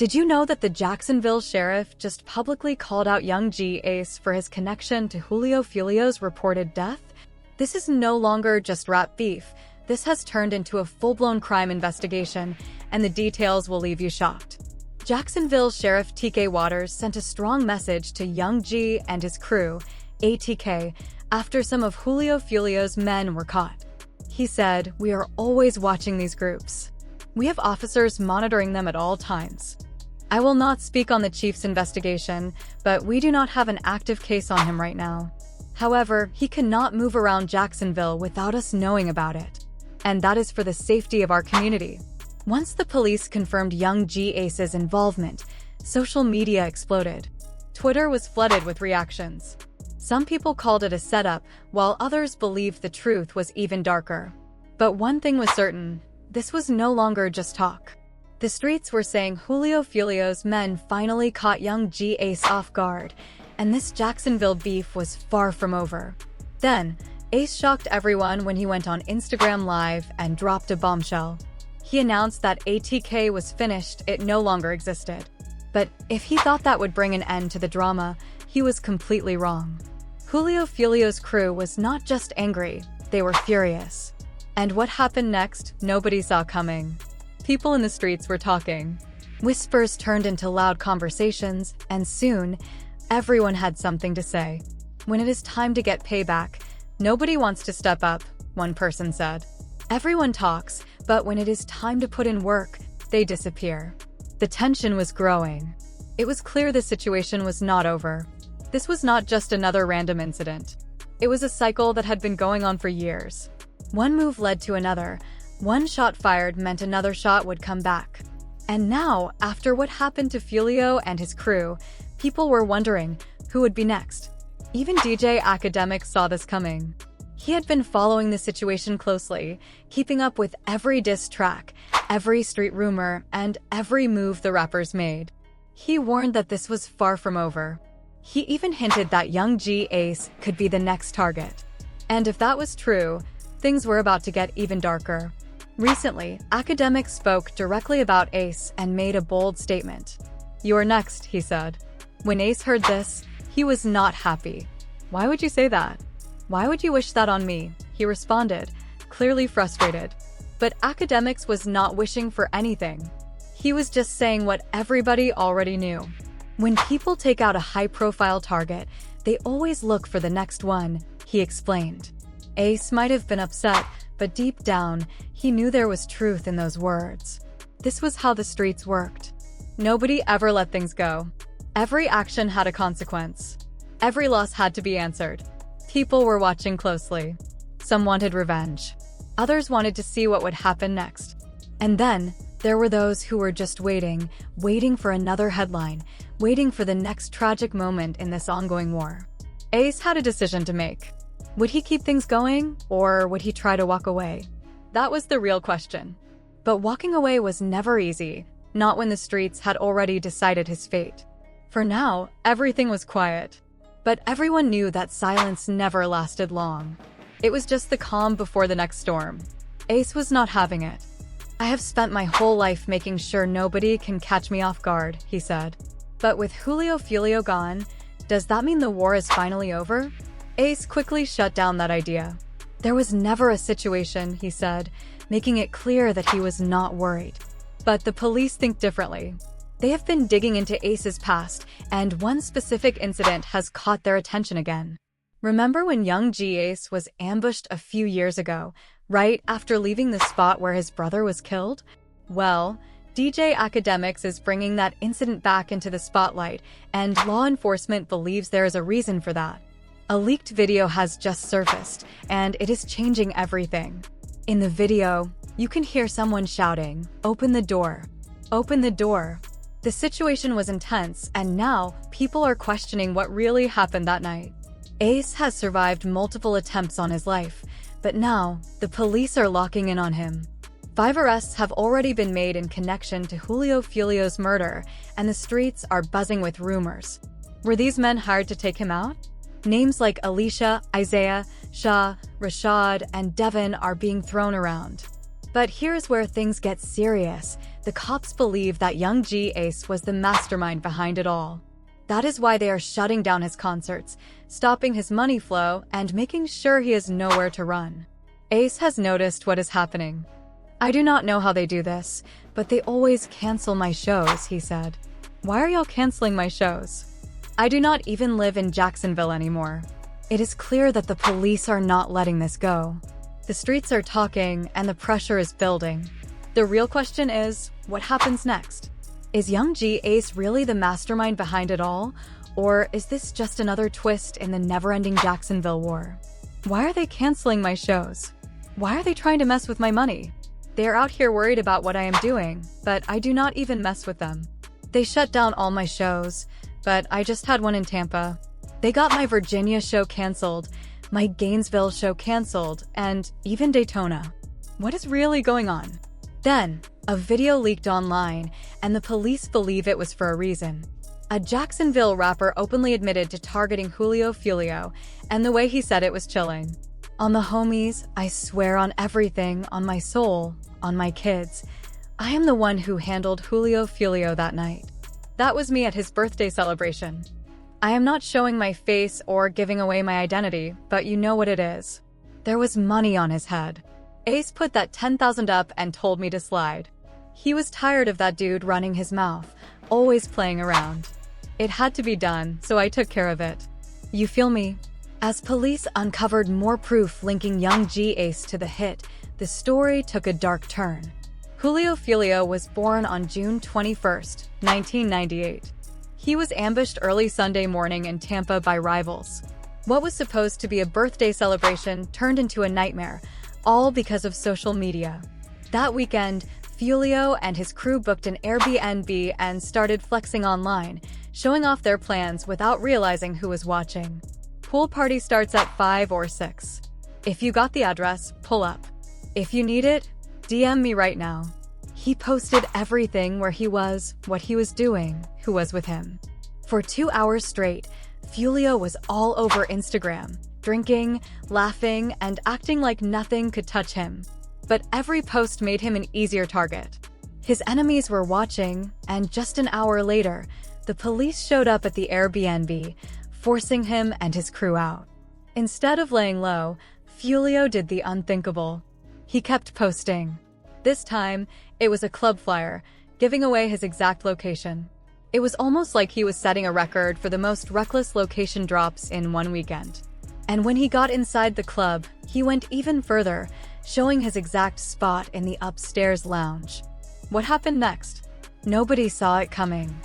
Did you know that the Jacksonville sheriff just publicly called out Yungeen Ace for his connection to Julio's reported death? This is no longer just rap beef. This has turned into a full-blown crime investigation, and the details will leave you shocked. Jacksonville Sheriff TK Waters sent a strong message to Yungeen and his crew, ATK, after some of Julio's men were caught. He said, "We are always watching these groups. We have officers monitoring them at all times. I will not speak on the chief's investigation, but we do not have an active case on him right now. However, he cannot move around Jacksonville without us knowing about it. And that is for the safety of our community." Once the police confirmed Yungeen Ace's involvement, social media exploded. Twitter was flooded with reactions. Some people called it a setup, while others believed the truth was even darker. But one thing was certain, this was no longer just talk. The streets were saying Julio's men finally caught Yungeen Ace off guard, and this Jacksonville beef was far from over. Then, Ace shocked everyone when he went on Instagram Live and dropped a bombshell. He announced that ATK was finished, it no longer existed. But if he thought that would bring an end to the drama, he was completely wrong. Julio's crew was not just angry, they were furious. And what happened next, nobody saw coming. People in the streets were talking. Whispers turned into loud conversations, and soon, everyone had something to say. "When it is time to get payback, nobody wants to step up," one person said. "Everyone talks, but when it is time to put in work, they disappear." The tension was growing. It was clear the situation was not over. This was not just another random incident. It was a cycle that had been going on for years. One move led to another. One shot fired meant another shot would come back. And now, after what happened to Foolio and his crew, people were wondering who would be next. Even DJ Academic saw this coming. He had been following the situation closely, keeping up with every diss track, every street rumor, and every move the rappers made. He warned that this was far from over. He even hinted that Yungeen Ace could be the next target. And if that was true, things were about to get even darker. Recently, Academic spoke directly about Ace and made a bold statement. "You're next," he said. When Ace heard this, he was not happy. "Why would you say that? Why would you wish that on me?" he responded, clearly frustrated. But Academics was not wishing for anything. He was just saying what everybody already knew. When people take out a high-profile target, they always look for the next one, he explained. Ace might have been upset, but deep down, he knew there was truth in those words. This was how the streets worked. Nobody ever let things go. Every action had a consequence. Every loss had to be answered. People were watching closely. Some wanted revenge. Others wanted to see what would happen next. And then, there were those who were just waiting for another headline, waiting for the next tragic moment in this ongoing war. Ace had a decision to make. Would he keep things going, or would he try to walk away? That was the real question. But walking away was never easy, not when the streets had already decided his fate. For now, everything was quiet. But everyone knew that silence never lasted long. It was just the calm before the next storm. Ace was not having it. "I have spent my whole life making sure nobody can catch me off guard," he said. But with Foolio gone, does that mean the war is finally over? Ace quickly shut down that idea. There was never a situation, he said, making it clear that he was not worried. But the police think differently. They have been digging into Ace's past, and one specific incident has caught their attention again. Remember when Yungeen Ace was ambushed a few years ago, right after leaving the spot where his brother was killed? Well, DJ Academics is bringing that incident back into the spotlight, and law enforcement believes there is a reason for that. A leaked video has just surfaced, and it is changing everything. In the video, you can hear someone shouting, "Open the door! Open the door!" The situation was intense, and now people are questioning what really happened that night. Ace has survived multiple attempts on his life, but now the police are locking in on him. 5 arrests have already been made in connection to Julio's murder, and the streets are buzzing with rumors. Were these men hired to take him out? Names like Alicia, Isaiah, Shah, Rashad, and Devin are being thrown around. But here's where things get serious. The cops believe that Yungeen Ace was the mastermind behind it all. That is why they are shutting down his concerts, stopping his money flow, and making sure he has nowhere to run. Ace has noticed what is happening. "I do not know how they do this, but they always cancel my shows," he said. "Why are y'all canceling my shows? I do not even live in Jacksonville anymore. It is clear that the police are not letting this go. The streets are talking and the pressure is building. The real question is, what happens next? Is Yungeen Ace really the mastermind behind it all? Or is this just another twist in the never-ending Jacksonville war? Why are they canceling my shows? Why are they trying to mess with my money? They are out here worried about what I am doing, but I do not even mess with them. They shut down all my shows, but I just had one in Tampa. They got my Virginia show canceled, my Gainesville show canceled, and even Daytona. What is really going on?" Then, a video leaked online, and the police believe it was for a reason. A Jacksonville rapper openly admitted to targeting Julio Foolio, and the way he said it was chilling. "On the homies, I swear on everything, on my soul, on my kids. I am the one who handled Julio Foolio that night. That was me at his birthday celebration. I am not showing my face or giving away my identity, but you know what it is. There was money on his head. Ace put that 10,000 up and told me to slide. He was tired of that dude running his mouth, always playing around. It had to be done, so I took care of it. You feel me?" As police uncovered more proof linking Yungeen Ace to the hit, the story took a dark turn. Julio Foolio was born on June 21, 1998. He was ambushed early Sunday morning in Tampa by rivals. What was supposed to be a birthday celebration turned into a nightmare, all because of social media. That weekend, Foolio and his crew booked an Airbnb and started flexing online, showing off their plans without realizing who was watching. Pool party starts at 5 or 6. If you got the address, pull up. If you need it, DM me right now. He posted everything: where he was, what he was doing, who was with him. For 2 hours straight, Foolio was all over Instagram, drinking, laughing, and acting like nothing could touch him. But every post made him an easier target. His enemies were watching, and just an hour later, the police showed up at the Airbnb, forcing him and his crew out. Instead of laying low, Foolio did the unthinkable. He kept posting. This time, it was a club flyer, giving away his exact location. It was almost like he was setting a record for the most reckless location drops in one weekend. And when he got inside the club, he went even further, showing his exact spot in the upstairs lounge. What happened next? Nobody saw it coming.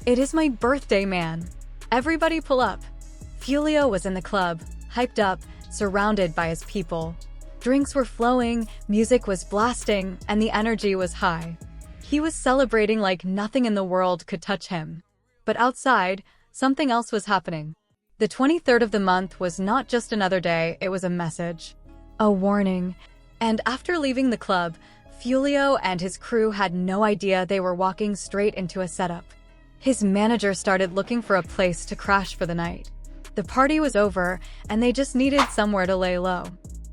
"It is my birthday, man. Everybody pull up." Foolio was in the club, hyped up, surrounded by his people. Drinks were flowing, music was blasting, and the energy was high. He was celebrating like nothing in the world could touch him. But outside, something else was happening. The 23rd of the month was not just another day, it was a message. A warning. And after leaving the club, Foolio and his crew had no idea they were walking straight into a setup. His manager started looking for a place to crash for the night. The party was over, and they just needed somewhere to lay low.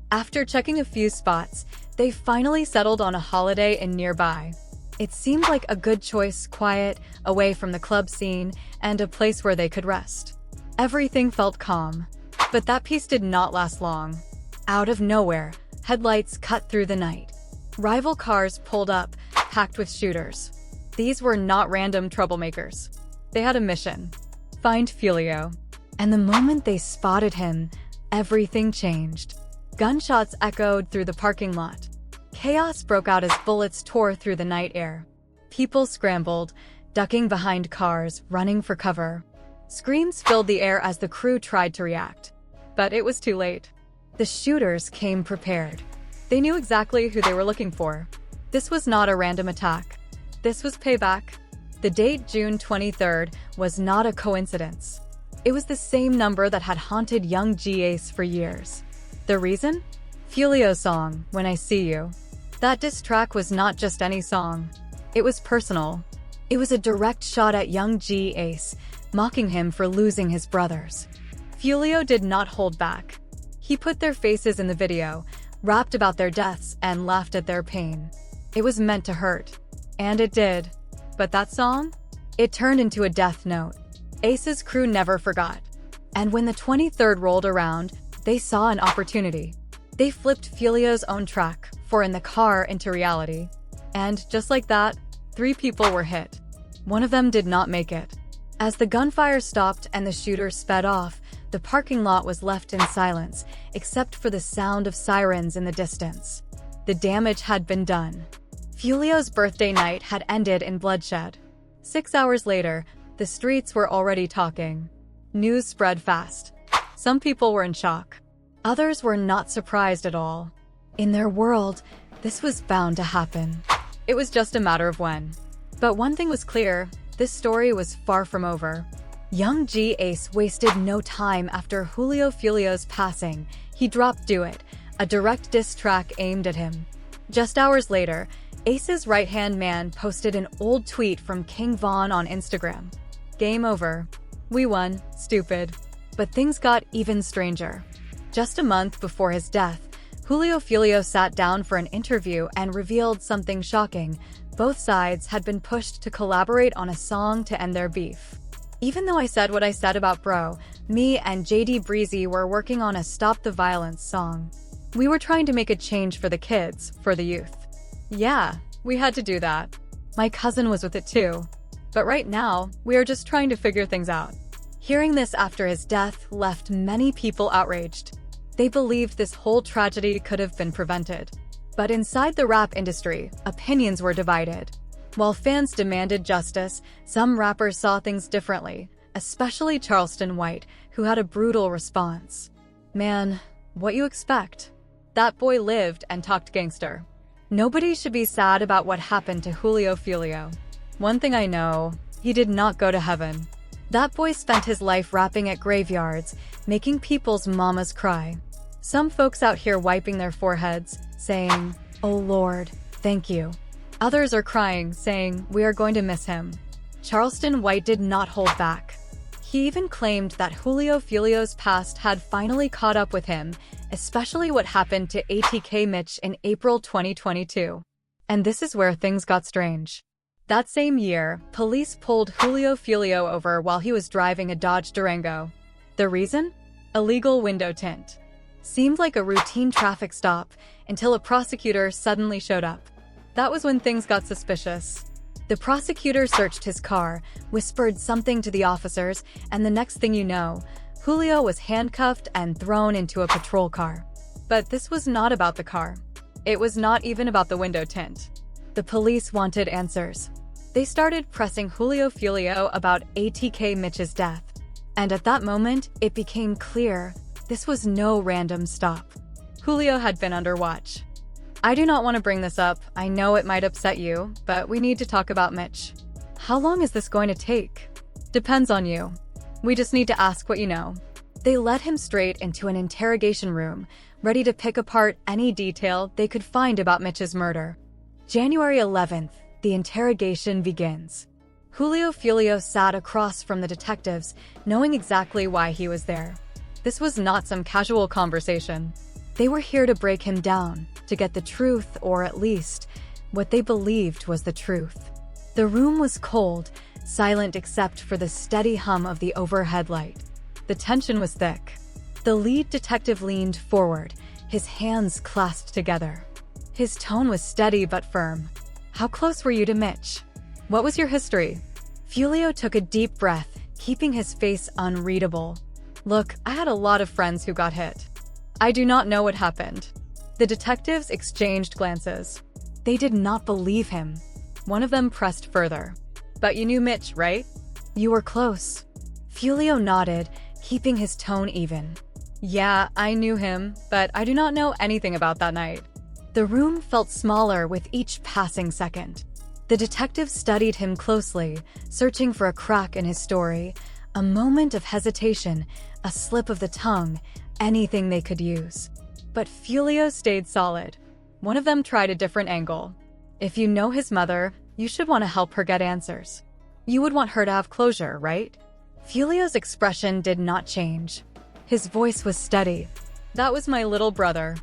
After checking a few spots, they finally settled on a Holiday Inn nearby. It seemed like a good choice, quiet, away from the club scene, and a place where they could rest. Everything felt calm. But that peace did not last long. Out of nowhere, headlights cut through the night. Rival cars pulled up, packed with shooters. These were not random troublemakers. They had a mission: find Foolio. And the moment they spotted him, everything changed. Gunshots echoed through the parking lot. Chaos broke out as bullets tore through the night air. People scrambled, ducking behind cars, running for cover. Screams filled the air as the crew tried to react. But it was too late. The shooters came prepared. They knew exactly who they were looking for. This was not a random attack. This was payback. The date, June 23rd, was not a coincidence. It was the same number that had haunted Yungeen Ace for years. The reason? Foolio's song, When I See You. That diss track was not just any song. It was personal. It was a direct shot at Yungeen Ace, mocking him for losing his brothers. Foolio did not hold back. He put their faces in the video, rapped about their deaths, and laughed at their pain. It was meant to hurt. And it did. But that song? It turned into a death note. Ace's crew never forgot. And when the 23rd rolled around, they saw an opportunity. They flipped Foolio's own track, For in the Car, into reality. And just like that, 3 people were hit. One of them did not make it. As the gunfire stopped and the shooter sped off, the parking lot was left in silence, except for the sound of sirens in the distance. The damage had been done. Foolio's birthday night had ended in bloodshed. 6 hours later, the streets were already talking. News spread fast. Some people were in shock. Others were not surprised at all. In their world, this was bound to happen. It was just a matter of when. But one thing was clear, this story was far from over. Yungeen Ace wasted no time after Julio Foolio's passing. He dropped Do It, a direct diss track aimed at him. Just hours later, Ace's right-hand man posted an old tweet from King Von on Instagram. Game over. We won, stupid. But things got even stranger. Just a month before his death, Julio Foolio sat down for an interview and revealed something shocking. Both sides had been pushed to collaborate on a song to end their beef. Even though I said what I said about Bro, me and JD Breezy were working on a Stop the Violence song. We were trying to make a change for the kids, for the youth. Yeah, we had to do that. My cousin was with it too. But right now, we are just trying to figure things out. Hearing this after his death left many people outraged. They believed this whole tragedy could have been prevented. But inside the rap industry, opinions were divided. While fans demanded justice, some rappers saw things differently, especially Charleston White, who had a brutal response. Man, what you expect? That boy lived and talked gangster. Nobody should be sad about what happened to Julio Foolio. One thing I know, he did not go to heaven. That boy spent his life rapping at graveyards, making people's mamas cry. Some folks out here wiping their foreheads, saying, "Oh Lord, thank you." Others are crying, saying, "We are going to miss him." Charleston White did not hold back. He even claimed that Julio Foolio's past had finally caught up with him, especially what happened to ATK Mitch in April 2022. And this is where things got strange. That same year, police pulled Julio Foolio over while he was driving a Dodge Durango. The reason? Illegal window tint. Seemed like a routine traffic stop until a prosecutor suddenly showed up. That was when things got suspicious. The prosecutor searched his car, whispered something to the officers, and the next thing you know, Julio was handcuffed and thrown into a patrol car. But this was not about the car. It was not even about the window tint. The police wanted answers. They started pressing Julio Foolio about ATK Mitch's death. And at that moment, it became clear this was no random stop. Julio had been under watch. I do not want to bring this up, I know it might upset you, but we need to talk about Mitch. How long is this going to take? Depends on you. We just need to ask what you know. They led him straight into an interrogation room, ready to pick apart any detail they could find about Mitch's murder. January 11th, the interrogation begins. Julio Foolio sat across from the detectives, knowing exactly why he was there. This was not some casual conversation. They were here to break him down, to get the truth, or at least, what they believed was the truth. The room was cold, silent except for the steady hum of the overhead light. The tension was thick. The lead detective leaned forward, his hands clasped together. His tone was steady but firm. How close were you to Mitch? What was your history? Foolio took a deep breath, keeping his face unreadable. Look, I had a lot of friends who got hit. I do not know what happened. The detectives exchanged glances. They did not believe him. One of them pressed further. But you knew Mitch, right? You were close. Foolio nodded, keeping his tone even. Yeah, I knew him, but I do not know anything about that night. The room felt smaller with each passing second. The detective studied him closely, searching for a crack in his story. A moment of hesitation, a slip of the tongue, anything they could use. But Foolio stayed solid. One of them tried a different angle. If you know his mother, you should want to help her get answers. You would want her to have closure, right? Foolio's expression did not change. His voice was steady. That was my little brother.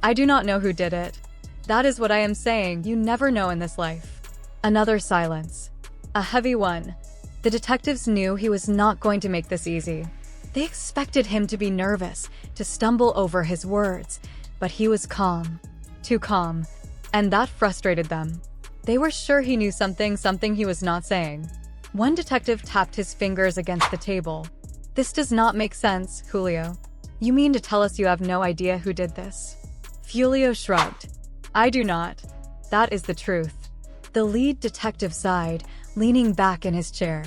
I do not know who did it. That is what I am saying, you never know in this life. Another silence. A heavy one. The detectives knew he was not going to make this easy. They expected him to be nervous, to stumble over his words, but he was calm. Too calm. And that frustrated them. They were sure he knew something he was not saying. One detective tapped his fingers against the table. This does not make sense, Julio. You mean to tell us you have no idea who did this? Julio shrugged. I do not. That is the truth. The lead detective sighed, leaning back in his chair.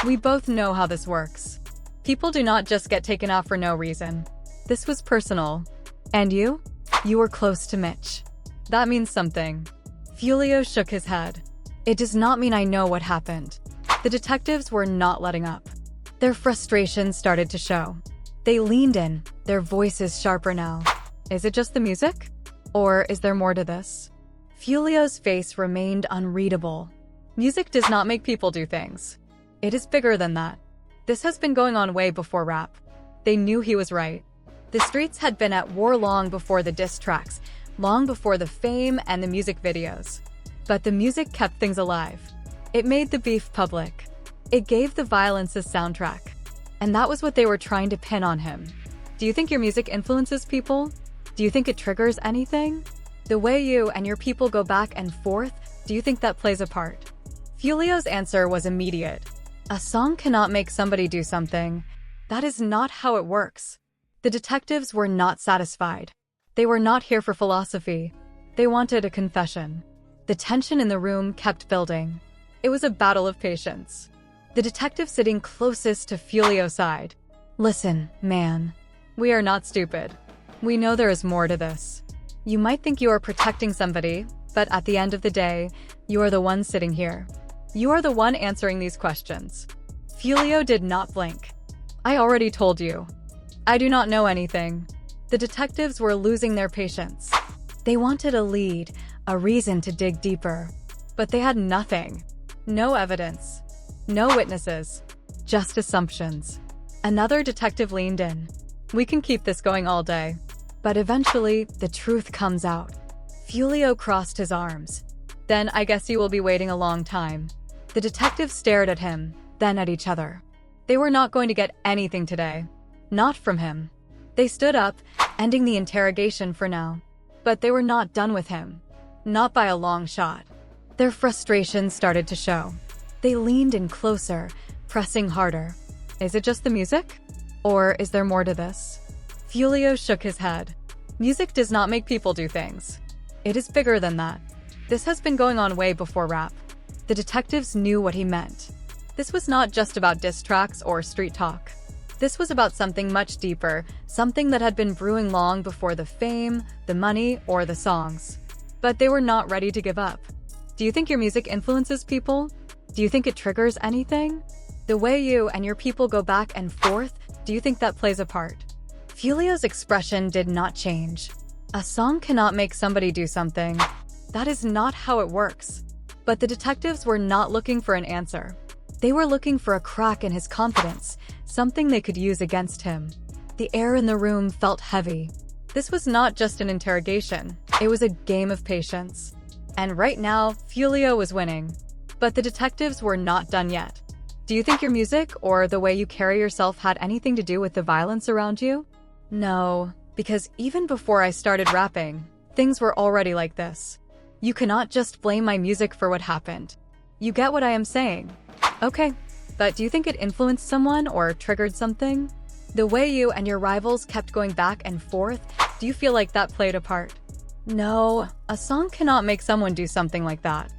We both know how this works. People do not just get taken off for no reason. This was personal. And you? You were close to Mitch. That means something. Foolio shook his head. It does not mean I know what happened. The detectives were not letting up. Their frustration started to show. They leaned in, their voices sharper now. Is it just the music? Or is there more to this? Foolio's face remained unreadable. Music does not make people do things. It is bigger than that. This has been going on way before rap. They knew he was right. The streets had been at war long before the diss tracks, long before the fame and the music videos. But the music kept things alive. It made the beef public. It gave the violence a soundtrack. And that was what they were trying to pin on him. Do you think your music influences people? Do you think it triggers anything? The way you and your people go back and forth, do you think that plays a part? Foolio's answer was immediate. A song cannot make somebody do something. That is not how it works. The detectives were not satisfied. They were not here for philosophy. They wanted a confession. The tension in the room kept building. It was a battle of patience. The detective sitting closest to Foolio sighed. Listen, man. We are not stupid. We know there is more to this. You might think you are protecting somebody, but at the end of the day, you are the one sitting here. You are the one answering these questions. Foolio did not blink. I already told you. I do not know anything. The detectives were losing their patience. They wanted a lead, a reason to dig deeper. But they had nothing. No evidence. No witnesses. Just assumptions. Another detective leaned in. We can keep this going all day. But eventually, the truth comes out. Foolio crossed his arms. Then I guess you will be waiting a long time. The detectives stared at him, then at each other. They were not going to get anything today. Not from him. They stood up, ending the interrogation for now. But they were not done with him. Not by a long shot. Their frustration started to show. They leaned in closer, pressing harder. Is it just the music? Or is there more to this? Foolio shook his head. Music does not make people do things. It is bigger than that. This has been going on way before rap. The detectives knew what he meant. This was not just about diss tracks or street talk. This was about something much deeper, something that had been brewing long before the fame, the money, or the songs. But they were not ready to give up. Do you think your music influences people? Do you think it triggers anything? The way you and your people go back and forth, do you think that plays a part? Foolio's expression did not change. A song cannot make somebody do something. That is not how it works. But the detectives were not looking for an answer. They were looking for a crack in his confidence, something they could use against him. The air in the room felt heavy. This was not just an interrogation. It was a game of patience. And right now, Foolio was winning. But the detectives were not done yet. Do you think your music or the way you carry yourself had anything to do with the violence around you? No, because even before I started rapping, things were already like this. You cannot just blame my music for what happened. You get what I am saying? Okay, but do you think it influenced someone or triggered something? The way you and your rivals kept going back and forth, do you feel like that played a part? No, a song cannot make someone do something like that.